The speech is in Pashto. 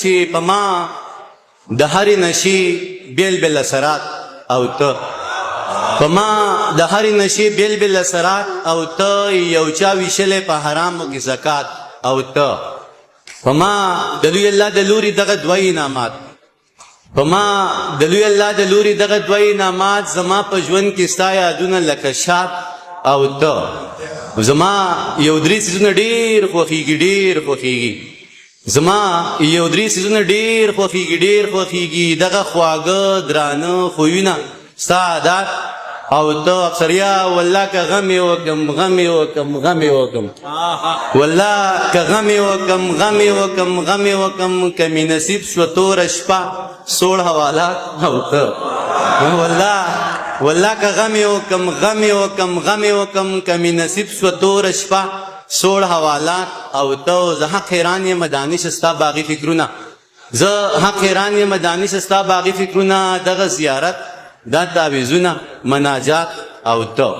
چې په ما د هرې نشي بیل بیل اثرات او ته په ما د هرې نشي بیل بیل اثرات او ته یو چا ویشلی په حرامو کې زکات او ته په ما د لوی الله د لوري دغه دوه انعامات په ما د لوی الله د لوري دغه دوه انعامات زما په ژوند کې ستا یادونه لکه شات او ته زما یو درې څیزونه ډېر خوښېږي زما یو درې څیزونه ډېر خوښېږي دغه خواږه درانه خویونه ستا عادات او ته اکثریا والله که غمې وکم والله که غمې وکم که مې نصیب شوه توره شپه سوړ حوالات او ته والله که غمې وکم که مې نصیب شوه توره شپه سوړ حوالات او ته زه حق حیران یم دانش ستا باغي فکرونه دغه زیارت دا تعویذونه مناجات او ته